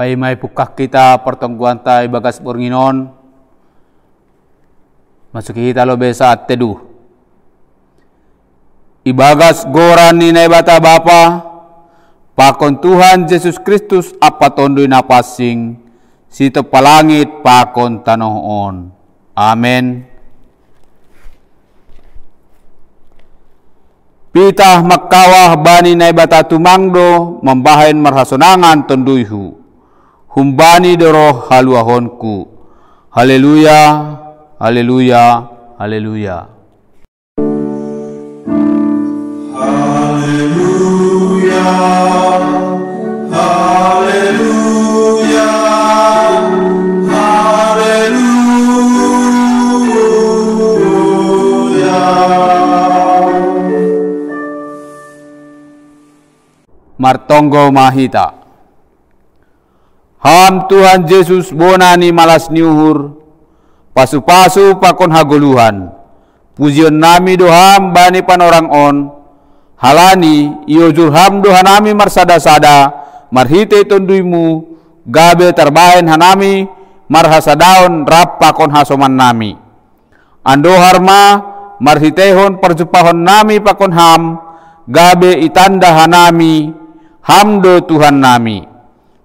Pai mai pukak kita pertongguan tai bagas bornginon. Masuki kita lo saat teduh. Ibagas goran ni nai bata bapa. Pakon Tuhan Yesus Kristus apa tondoi napasing. Sito palangit pakon tanohon. Amen. Pitah makkawah bani nai bata tumangdo membahain marhasonangan tonduihu. Humbani doroh haluahonku. Haleluya, haleluya, haleluya. Haleluya, haleluya, haleluya. Martonggo mahita. Ham Tuhan Yesus bonani malas niuhur, pasu-pasu pakon hagoluhan. Pujian nami doham bani panorang on, halani iyo jurham dohanami marsada-sada, marhite tonduimu, gabe terbahen hanami, marhasadaon rap pakon hasoman nami. Ando harma marhitehon perjupahon nami pakon ham, gabe itanda hanami, hamdo Tuhan nami.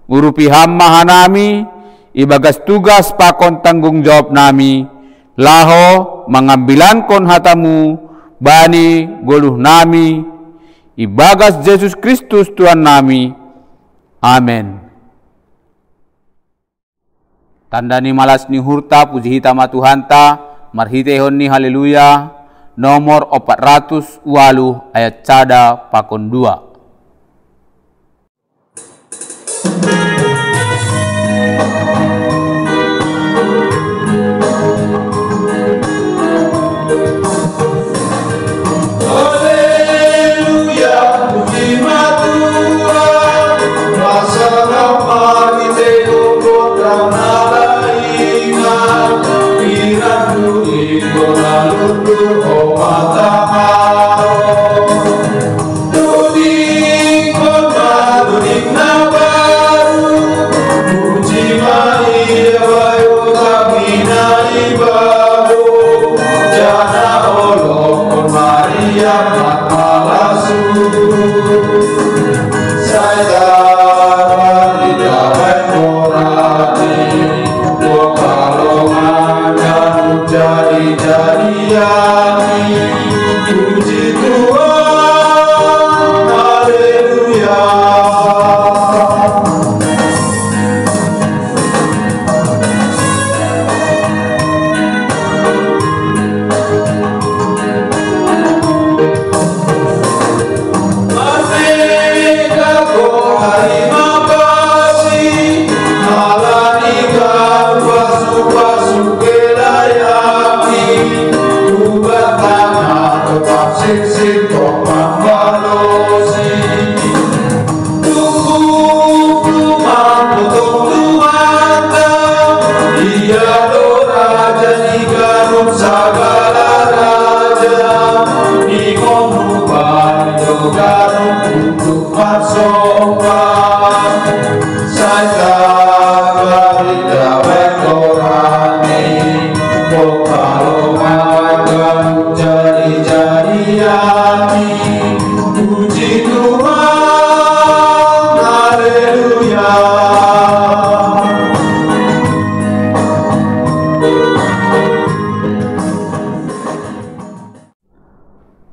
Urupi hamma hanami, ibagas tugas pakon tanggung jawab nami, laho mengambilankon hatamu, bani goluh nami, ibagas Yesus Kristus Tuhan nami. Amen. Tandani malas ni hurta puji hitama Tuhanta, marhitehon ni haleluya, nomor 408 ayat cada pakon 2.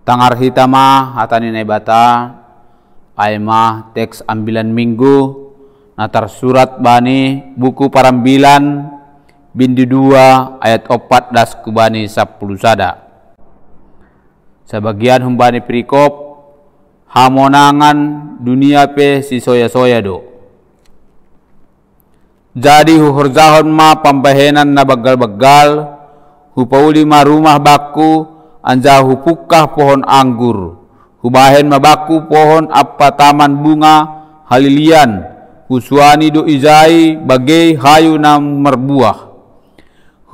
Tangar hitama hatani nebata aima teks ambilan minggu natar surat bani buku parambilan bindi 2 ayat 14 kubani 10 sada. Sebagian humbani perikop hamonangan dunia pe si soya-soya do. Jadi huhurjahon ma pambahenan na bagal-bagal hupauli ma rumah baku anja hupukah pohon anggur, hubahen mabaku pohon apa taman bunga halilian, husuani do izai bagai hayu nam merbuah.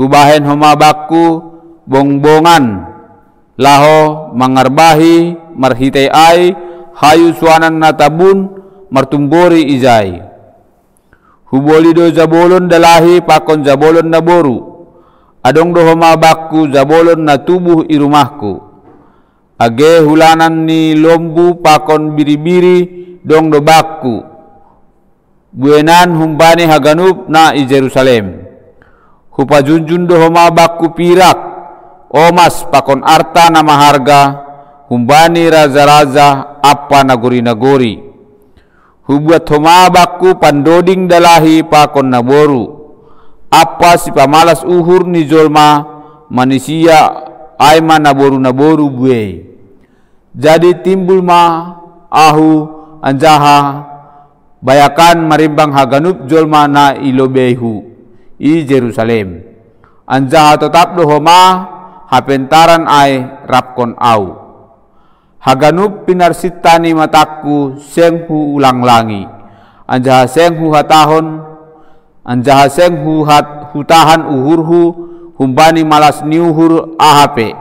Hubahen homabaku bongbongan, laho mangarbahi marhitai ai hayu suanan natabun martumbori izai. Hubolido Zabolon dalahi pakon Zabolon naboru. Adong do homa bakku Zabolon na tubuh i rumahku. Age hulanan ni lombu pakon biri-biri dong do bakku. Buenan humbani Haganup na i Jerusalem. Hupajunjun do homa bakku pirak. Omas pakon arta na maharga. Humbani raza-raza apa nagori-nagori. Hubuat homabakku pandoding dalahi pakon naboru. Apa si pamalas uhur ni jolma manusia aima naboru-naboru buai. Jadi timbul ma ahu anjaha bayakan marimbang Haganup jolma na ilobehu i Jerusalem. Anjaha tetap dohoma hapentaran ai rapkon au. Haganup pinarsitani mataku senghu ulang langi. Anjaha senghu hatahon. Anjaha senghu hutahan uhurhu. Humbani malas niuhur ahape.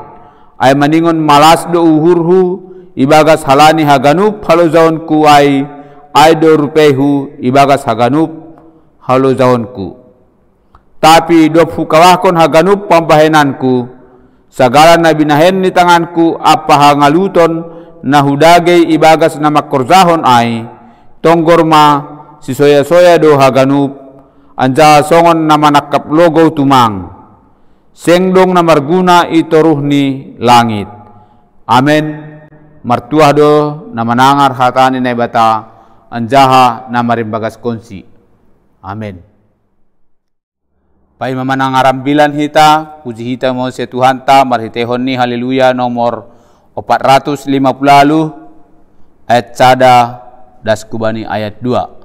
Ay maningon malas do uhurhu. Ibagas halani Haganup halo zaonku ay do rupehu. Ibagas Haganup halo zaonku. Tapi dopu kawahkon Haganup pampahenanku. Sagala na binahen ni tanganku apa hangaluton na hudagay ibagas na makorzahon ay tonggorma si soya-soya do Haganup anja songon na manakap logo tumang sengdong na marguna itoruh ni langit. Amen. Martuah do na manangar hatani na ibata anjaha na marimbagas konsi. Amen. Pai mamanangarambilan hita, puji hita mo si Tuhan ta, marhitehon ni haleluya nomor 450 ayat sada das kubani ayat 2.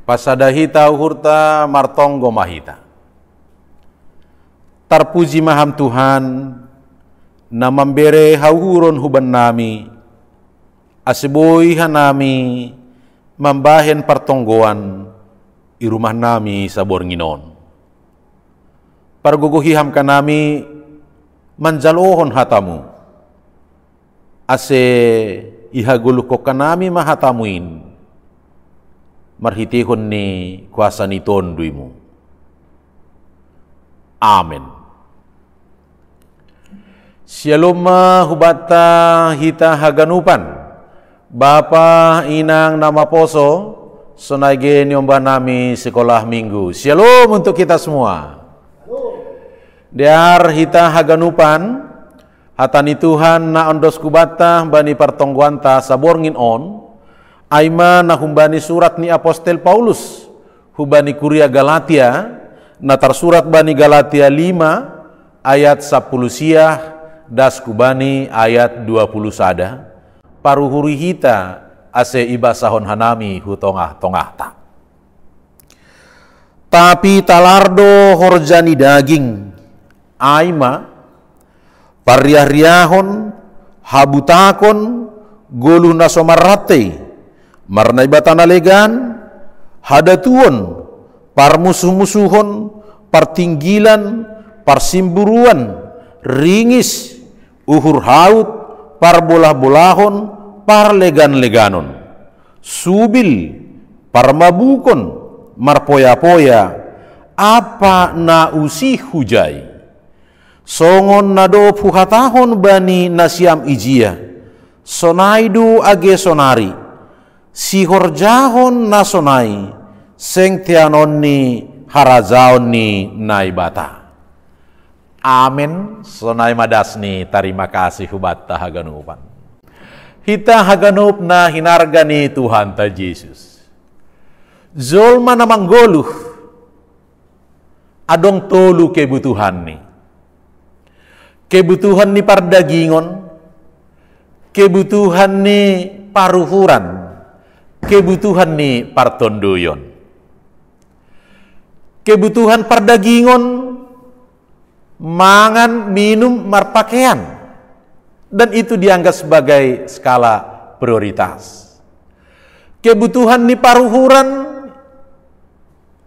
Pasadahita uhurta martonggo mahita. Terpuji maham Tuhan, na membere hauron huban nami, asiboy hanami, mambahen pertonggoan, i rumah nami sa Bornginon. Parguguhiham ka nami, manjalohon hatamu, ase ihagulukok ka nami mahatamuin, marhitihon ni kuasa ni tondoy mo. Amen. Shalom hubata hita haganupan, Bapa inang nama poso, sonage nyomba nami sekolah minggu. Shalom untuk kita semua. Diar hita haganupan, hatani Tuhan na ondos kubata bani pertongguanta saborngin on, aima na humbani surat ni Apostel Paulus, hubani kuria Galatia, na tersurat bani Galatia 5 ayat 10 siah das kubani ayat 20 sada paruhuri hita ase ibasahon hanami hu tongah-tongah ta. Tapi talardo horjani daging aima pariah-riahon habutakon goluh nasomarate marna ibatana legan hadatuon parmusuh-musuhon, partinggilan, parsimburuan, ringis, uhur haut, parbolah-bolahon, parlegan-leganon, subil, parmabukon, marpoya-poya, apa na usih hujai, songon nado puhatahon bani nasiam ijia, sonaidu age sonari, sihorjahon nasonai, seng tianon ni harazaon ni naibata. Amin. Sonai madas ni terima kasih hubata haganupan. Hita haganup na hinarga ni Tuhan ta Yesus. Zolma na manggoluh adong tolu kebutuhan ni. Kebutuhan ni pardagingon, kebutuhan ni paruhuran, kebutuhan ni partondoyon. Kebutuhan perdagingon, mangan, minum, marpakaian, dan itu dianggap sebagai skala prioritas. Kebutuhan ni paruhuran,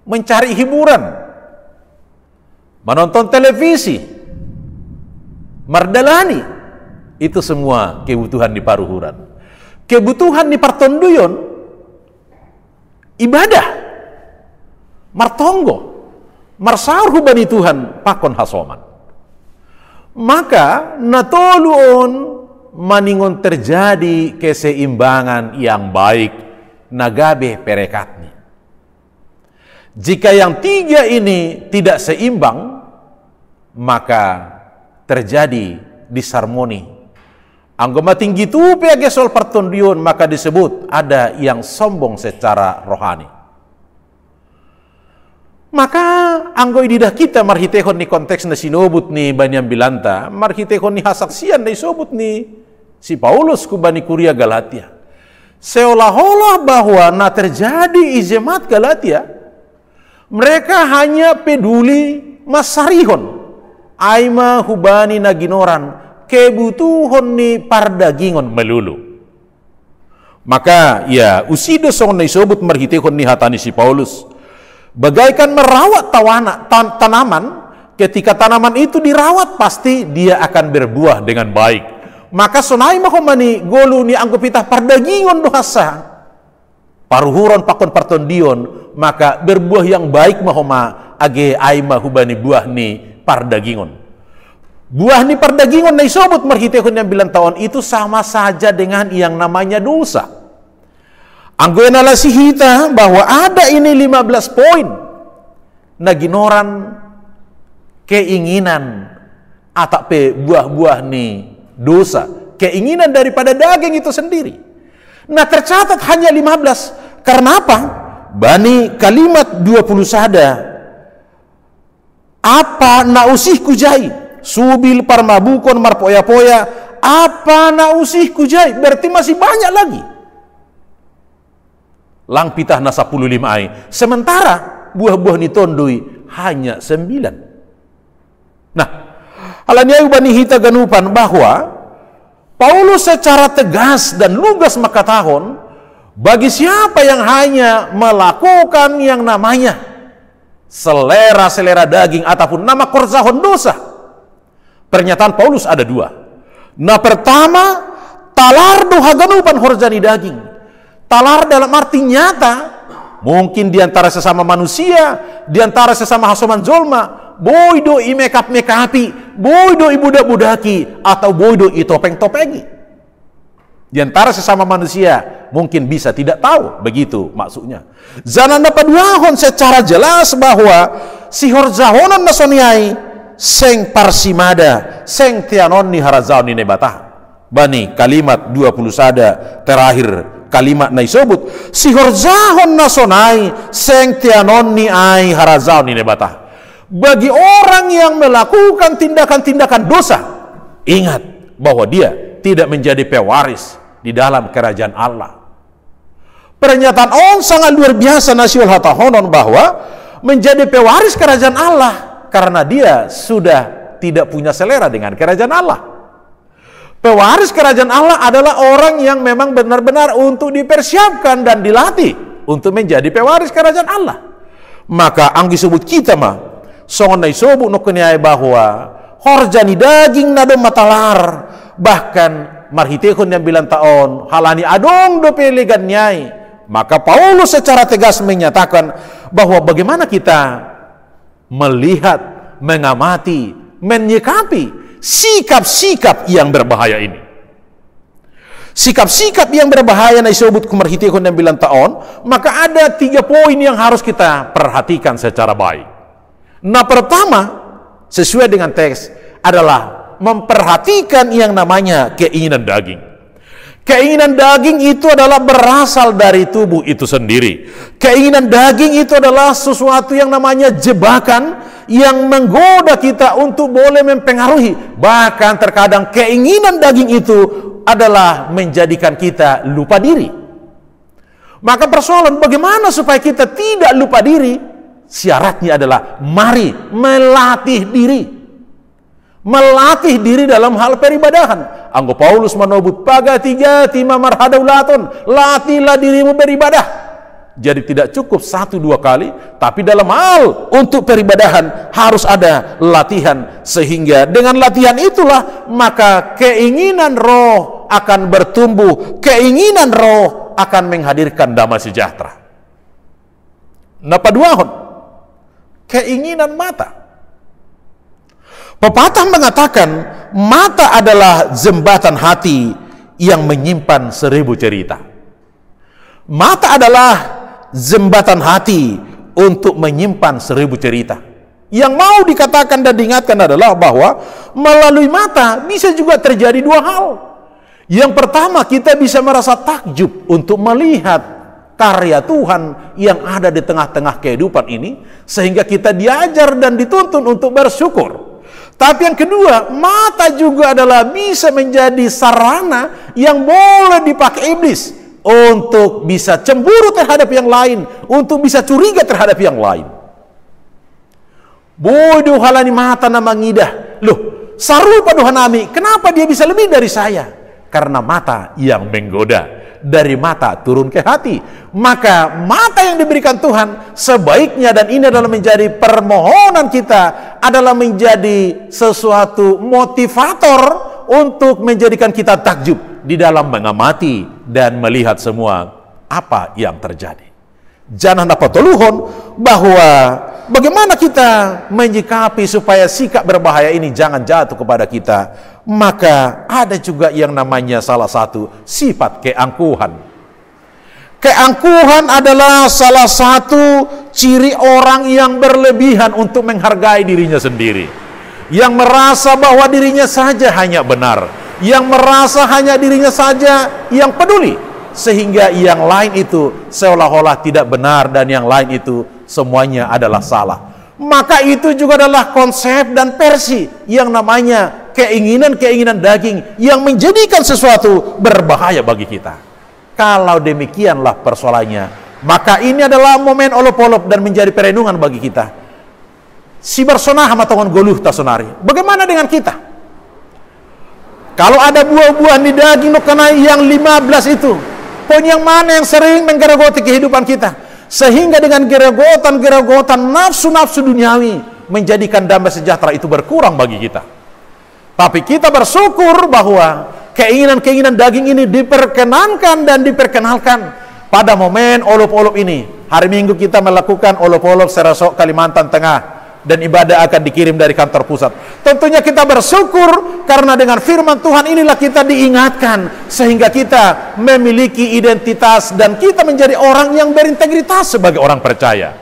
mencari hiburan, menonton televisi, mardalani, itu semua kebutuhan di paruhuran. Kebutuhan di partonduyon, ibadah, martonggo, marsaur hubani Tuhan pakon hasoman. Maka natoluon maningon terjadi keseimbangan yang baik nagabe perekatnya. Jika yang tiga ini tidak seimbang, maka terjadi disharmoni. Anggoma tinggi tupe gesol pertondion, maka disebut ada yang sombong secara rohani. Maka anggoi didah kita marhitehon ni konteks na sinobut ni Banyam Bilanta, marhitehon ni hasaksian na isobut ni si Paulus ku bani kuria Galatia. Seolah-olah bahwa na terjadi izemat Galatia, mereka hanya peduli masarihon, aima hubani naginoran, kebutuhon ni pardagingon melulu. Maka ya usido song na isobut marhitehon ni hatani si Paulus, bagaikan merawat tanaman, ketika tanaman itu dirawat pasti dia akan berbuah dengan baik. Maka sonai mahomani golu ni anggopita pardagingon dohasa, paruhuron pakon partondion, maka berbuah yang baik mahoma age aima hubani buah ni pardagingon. Buah ni pardagingon na isobut marhitehon yang bilang tahun itu sama saja dengan yang namanya dosa. Anggoy na lasihita bahwa ada ini 15 poin na ginoran keinginan atau buah-buah ni dosa, keinginan daripada daging itu sendiri. Nah tercatat hanya 15. Karena apa? Bani kalimat 20 sada. Apa na usih kujai, subil parmabukon marpoya-poya, apa na usih kujai, berarti masih banyak lagi. Lang pitah na 15 ay. Sementara buah-buah ni tondoi hanya 9. Nah, Halaniai bani hita ganupan bahwa Paulus secara tegas dan lugas mengatakan, bagi siapa yang hanya melakukan yang namanya selera daging ataupun nama korzahon dosa. Pernyataan Paulus ada dua. Nah, pertama, talar doha ganupan horjani daging. Talar dalam arti nyata, mungkin diantara sesama manusia, diantara sesama hasoman jolma, boydo i mekapi, boydo i budak-budaki, atau boydo i topeng-topengi. Di antara sesama manusia mungkin bisa tidak tahu begitu maksudnya. Zanan dapat duahon secara jelas bahwa si horzahonon nasoniai seng parsimada, seng tianon ni harazaon ni nebata. Bani kalimat 20 sada terakhir kalimat na isobut si horzahon nasonai seng tianon ni ai harazaon ni nebata. Bagi orang yang melakukan tindakan-tindakan dosa, ingat bahwa dia tidak menjadi pewaris di dalam kerajaan Allah. Pernyataan on sangat luar biasa nasional hatahonon bahwa menjadi pewaris kerajaan Allah karena dia sudah tidak punya selera dengan kerajaan Allah. Pewaris kerajaan Allah adalah orang yang memang benar-benar untuk dipersiapkan dan dilatih untuk menjadi pewaris kerajaan Allah. Maka anggi sebut kita mah songon nai sobuk nokeniai bahwa horjani daging nado matalar, bahkan marhitekon yang bilang taon halani adong do pelegan nyai. Maka Paulus secara tegas menyatakan bahwa bagaimana kita melihat, mengamati, menyikapi sikap-sikap yang berbahaya ini. Sikap-sikap yang berbahaya na disebut kumarhitekon yang bilang taon, maka ada 3 poin yang harus kita perhatikan secara baik. Nah, pertama, sesuai dengan teks adalah memperhatikan yang namanya keinginan daging. Keinginan daging itu adalah berasal dari tubuh itu sendiri. Keinginan daging itu adalah sesuatu yang namanya jebakan yang menggoda kita untuk boleh mempengaruhi. Bahkan terkadang keinginan daging itu adalah menjadikan kita lupa diri. Maka persoalan bagaimana supaya kita tidak lupa diri? Syaratnya adalah mari melatih diri. Melatih diri dalam hal peribadahan. Anggo Paulus menobut pagatiga tima marhadaulaton, latihlah dirimu beribadah. Jadi tidak cukup 1-2 kali, tapi dalam hal untuk peribadahan harus ada latihan, sehingga dengan latihan itulah maka keinginan roh akan bertumbuh, keinginan roh akan menghadirkan damai sejahtera. Napa duahon? Keinginan mata. Pepatah mengatakan mata adalah jembatan hati yang menyimpan 1000 cerita. Mata adalah jembatan hati untuk menyimpan 1000 cerita. Yang mau dikatakan dan diingatkan adalah bahwa melalui mata bisa juga terjadi 2 hal. Yang pertama, kita bisa merasa takjub untuk melihat karya Tuhan yang ada di tengah-tengah kehidupan ini, sehingga kita diajar dan dituntun untuk bersyukur. Tapi yang kedua, mata juga adalah bisa menjadi sarana yang boleh dipakai iblis untuk bisa cemburu terhadap yang lain, untuk bisa curiga terhadap yang lain. Bodoh halani mata nama ngidah. Loh, sarupa doha nami, kenapa dia bisa lebih dari saya? Karena mata yang menggoda. Dari mata turun ke hati. Maka mata yang diberikan Tuhan sebaiknya, dan ini adalah menjadi permohonan kita, adalah menjadi sesuatu motivator untuk menjadikan kita takjub di dalam mengamati dan melihat semua apa yang terjadi. Jangan dapat toluhon bahwa bagaimana kita menyikapi supaya sikap berbahaya ini jangan jatuh kepada kita. Maka ada juga yang namanya salah satu sifat keangkuhan. Keangkuhan adalah salah satu ciri orang yang berlebihan untuk menghargai dirinya sendiri, yang merasa bahwa dirinya saja hanya benar, yang merasa hanya dirinya saja yang peduli, sehingga yang lain itu seolah-olah tidak benar dan yang lain itu semuanya adalah salah. Maka itu juga adalah konsep dan versi yang namanya keinginan-keinginan daging yang menjadikan sesuatu berbahaya bagi kita. Kalau demikianlah persoalannya, maka ini adalah momen olop-olop dan menjadi perenungan bagi kita. Si bersonah matongon goluh ta sonari. Bagaimana dengan kita? Kalau ada buah-buahan di daging kena yang 15 itu, poin yang mana yang sering menggerogoti kehidupan kita? Sehingga dengan gerogotan nafsu-nafsu duniawi menjadikan damai sejahtera itu berkurang bagi kita. Tapi kita bersyukur bahwa keinginan-keinginan daging ini diperkenankan dan diperkenalkan pada momen olop-olop ini. Hari Minggu kita melakukan olop-olop Serasok Kalimantan Tengah dan ibadah akan dikirim dari kantor pusat. Tentunya kita bersyukur karena dengan firman Tuhan inilah kita diingatkan sehingga kita memiliki identitas dan kita menjadi orang yang berintegritas sebagai orang percaya.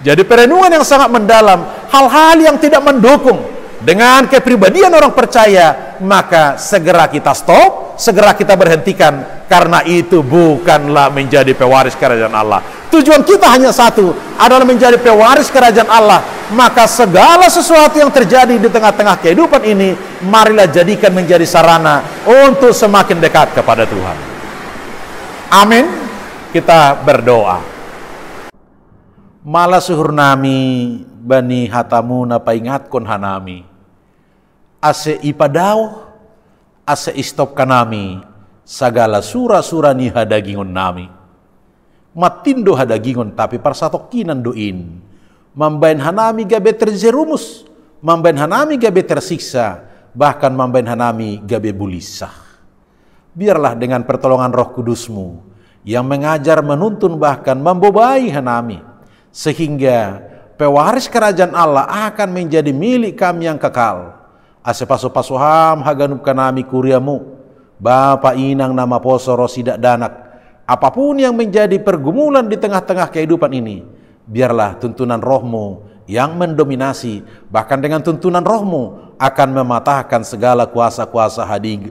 Jadi perenungan yang sangat mendalam, hal-hal yang tidak mendukung dengan kepribadian orang percaya, maka segera kita stop, segera kita berhentikan, karena itu bukanlah menjadi pewaris kerajaan Allah. Tujuan kita hanya satu, adalah menjadi pewaris kerajaan Allah. Maka segala sesuatu yang terjadi di tengah-tengah kehidupan ini, marilah jadikan menjadi sarana untuk semakin dekat kepada Tuhan. Amin. Kita berdoa. Malah suhur nami bani hatamu napa ingatkon hanami, ase ipadao ase istop kanami sagala sura-sura ni hadagingon nami, matindo hadagingon tapi parsatokinan doin, mambain hanami gabe terjerumus, mambain hanami gabe tersiksa, bahkan mambain hanami gabe bulisah. Biarlah dengan pertolongan Roh Kudus-Mu yang mengajar, menuntun, bahkan membobai hanami, sehingga pewaris kerajaan Allah akan menjadi milik kami yang kekal. Ase paso-pasoham haganup kanami kuriamu, Bapa inang nama poso rosidak danak. Apapun yang menjadi pergumulan di tengah-tengah kehidupan ini, biarlah tuntunan Roh-Mu yang mendominasi, bahkan dengan tuntunan Roh-Mu akan mematahkan segala kuasa-kuasa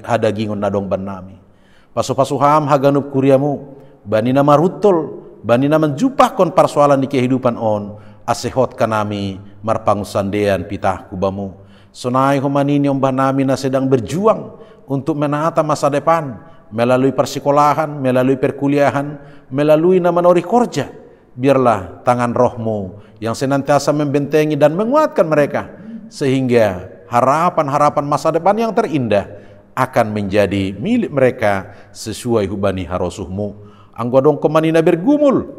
hadagingon nadong banami. Paso-pasoham haganup kuriamu, banina marutol, banina menjupah kon persoalan di kehidupan on, asehot kanami marpangusandean pitah kubamu. Sonai homanini ombah nami na sedang berjuang untuk menata masa depan melalui persekolahan, melalui perkuliahan, melalui namanori korja. Biarlah tangan Roh-Mu yang senantiasa membentengi dan menguatkan mereka, sehingga harapan-harapan masa depan yang terindah akan menjadi milik mereka sesuai hubani harosuh-Mu. Anggodong kemanina bergumul,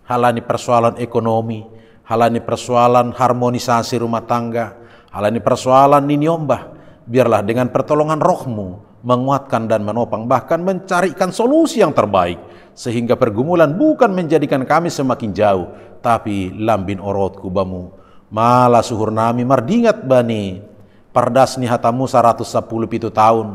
halani persoalan ekonomi, halani persoalan harmonisasi rumah tangga, halani persoalan niniombah. Biarlah dengan pertolongan Roh-Mu menguatkan dan menopang, bahkan mencarikan solusi yang terbaik, sehingga pergumulan bukan menjadikan kami semakin jauh, tapi lambin orot kubamu. Malah suhur nami mardingat bani pardas ni hatamu 110 tahun,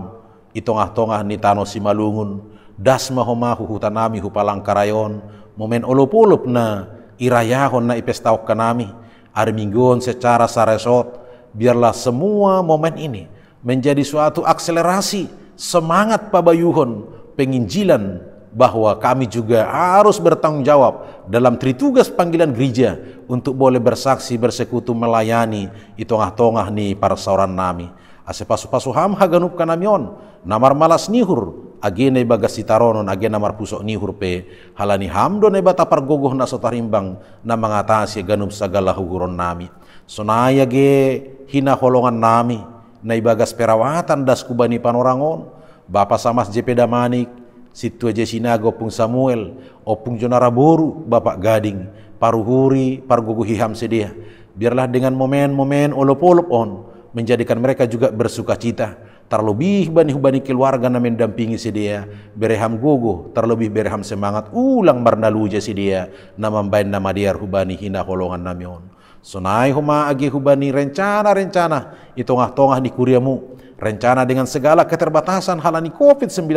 itongah-tongah ni tano simalungun, das mahomahu hutanami hupalang karayon, momen olop-olop na irayahon na ipestaok kanami, arminggon secara saresot. Biarlah semua momen ini menjadi suatu akselerasi semangat pabayuhon penginjilan, bahwa kami juga harus bertanggung jawab dalam tritugas panggilan gereja untuk boleh bersaksi, bersekutu, melayani di tengah-tengah ni para sauran nami. Ase pasu-pasuham haganup kanamion namar malas nihur agene bagas sitaronon agene namar pusok nihur pe halani hamdo ne bata pargogoh na sotarimbang na mengatasi ganup sagala huguron nami. Sonaya ge hina holongan nami na ibagas perawatan das kubani panorangon Bapa Samas JP Damanik, Situ aja Sinago Pung Samuel, Opung Jonara Boru, Bapak Gading, Paruhuri, Pargogo Hiham sedia. Biarlah dengan momen-momen olop-olop on menjadikan mereka juga bersuka cita. Terlebih bani keluarga na mendampingi sedia, bereham gogo, terlebih bereham semangat ulang barnaluja sedia, nama bain nama diar hubani hina holongan namion. Sonai huma agi hubani rencana-rencana itongah-tongah di kuriamu, rencana dengan segala keterbatasan halani COVID-19.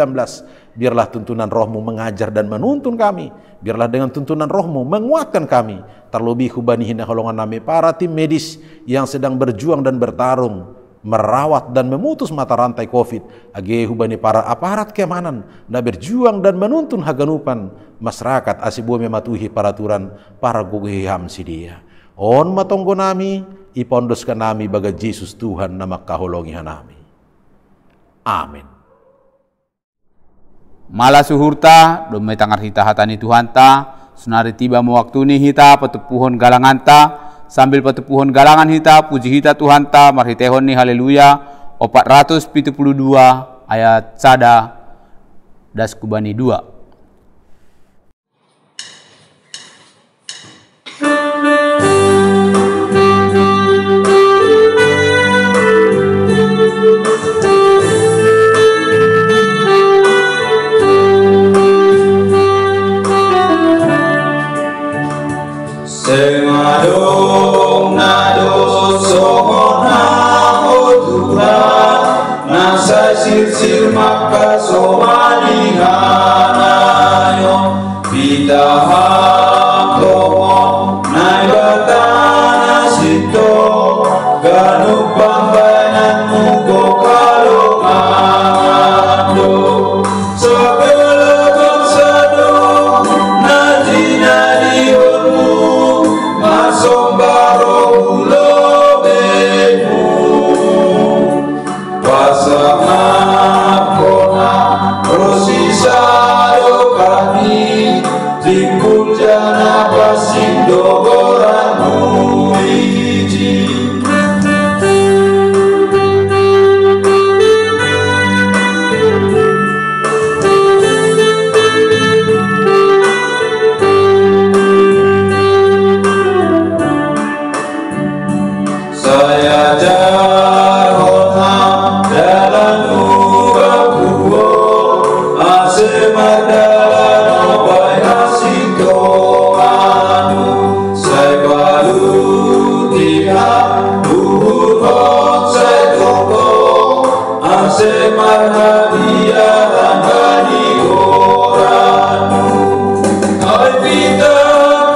Biarlah tuntunan Roh-Mu mengajar dan menuntun kami. Biarlah dengan tuntunan Roh-Mu menguatkan kami. Terlebih hubani hina holongan nami para tim medis yang sedang berjuang dan bertarung merawat dan memutus mata rantai COVID. Age hubani para aparat keamanan na berjuang dan menuntun haganupan masyarakat asibu mematuhi peraturan para gugiham sidia. On matonggo nami ipondoskan nami baga Yesus Tuhan nama kaholongi hanami. Amin. Mala suhurta domai tangar hita hatani Tuhan ta, sunari tiba mo waktu ni hita petupuhon galanganta sambil petupuhon galangan hita puji hita Tuhan ta marhitehon ni haleluya 472 ayat sada das kubani 2. Sengadong nado sohon hao Tuhan, nasa sir maka somani hanayo, pitahang tomo nai batana sito, ganuk pambanan muko kalongando, segelebang sadong nadi sombaro ulobemu pasama kona rosisado kami timbul jana pasindo goramu iji. Saya jarona dalam ubakuo asemar dalam obai hasito anu saya balu dia luhur hot saya toko asemar hadiah rangani goranu ai pita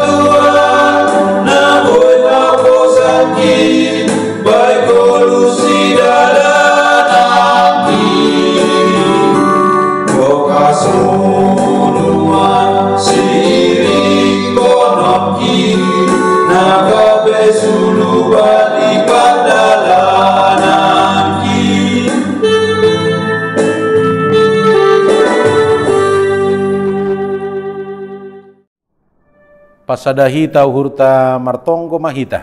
Tuhan naboy laposaki baik kolusi dalam kasunuan siring konoki naga besulu balik padalananki. Pasadahi tau hurta martonggo mahita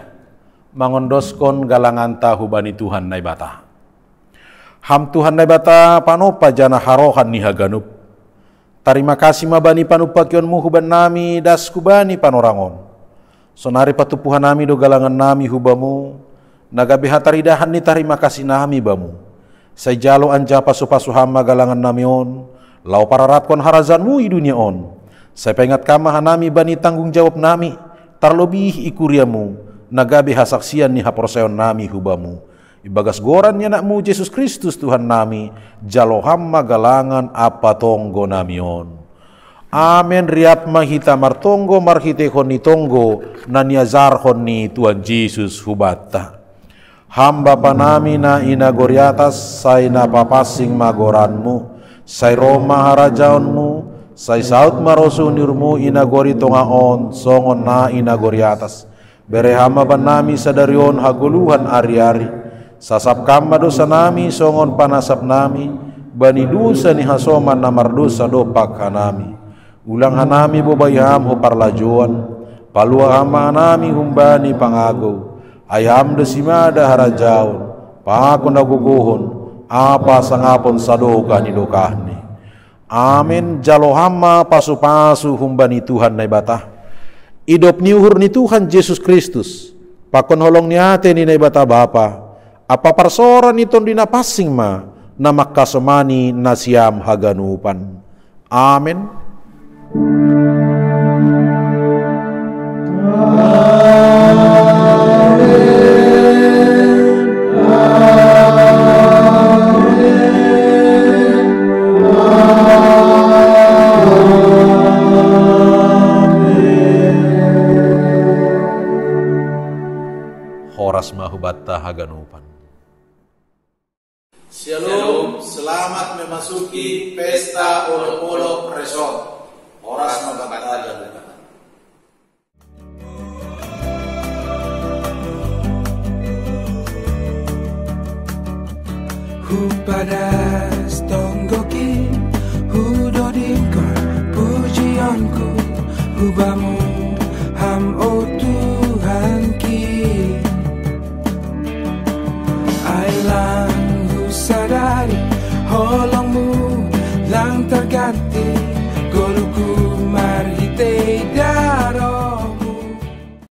mangondoskon galangan tahu bani Tuhan naibata. Ham Tuhan naibata panopa jana harohan ni haganup. Terima kasih mabani panupakionmu huban nami das kubani panorangon. Sonari patupuhan nami do galangan nami hubamu. Nagabe hataridahan ni terima kasih nami bamu. Say jalo anja pasu-pasu hama galangan nami on. Lau pararatkon harazanmu i dunia on. Saya pengat kamahan nami bani tanggung jawab nami. Terlebih ikuriamu. Nagabe hasaksian ni haproseon nami hubamu. Ibagas goran ya nakmu Yesus Kristus Tuhan nami. Jalo hamma galangan apa tonggo namion. Amen riap mahita martonggo marhitehon ni tonggo. Naniazarhon ni Tuhan Yesus hubata. Hamba panami na inagoriatas. Say napapasing magoranmu. Say Roma harajaonmu. Say saut marosunirmu inagori tongaon. Songon na inagoriatas. Berehama banami sadarion haguluhan ari-ari. Sasap kama dosa nami songon panasap nami. Bani dosa ni hasoman namar dosa dopak hanami. Ulang hanami bobayam ho parlajuan. Palua hama hanami humbani pangago. Ayam desimada harajaon. Pakon naguguhon. Apa sangapon sadoka ni dokahni. Amin jalohama pasu-pasu humbani Tuhan naibatah. Idop ni uhur ni Tuhan Yesus Kristus. Pakon holong ni ate ni naibata Bapa. Apa parsoran iton dinapasing ma. Na makasomani nasiam haganupan. Amen. Horas mahubata haganupan. Shalom, selamat memasuki pesta Olo-Olo Resort. Horas mahubata haganupan. Hupadas tonggoki, hudodingkon pujianku, hubamu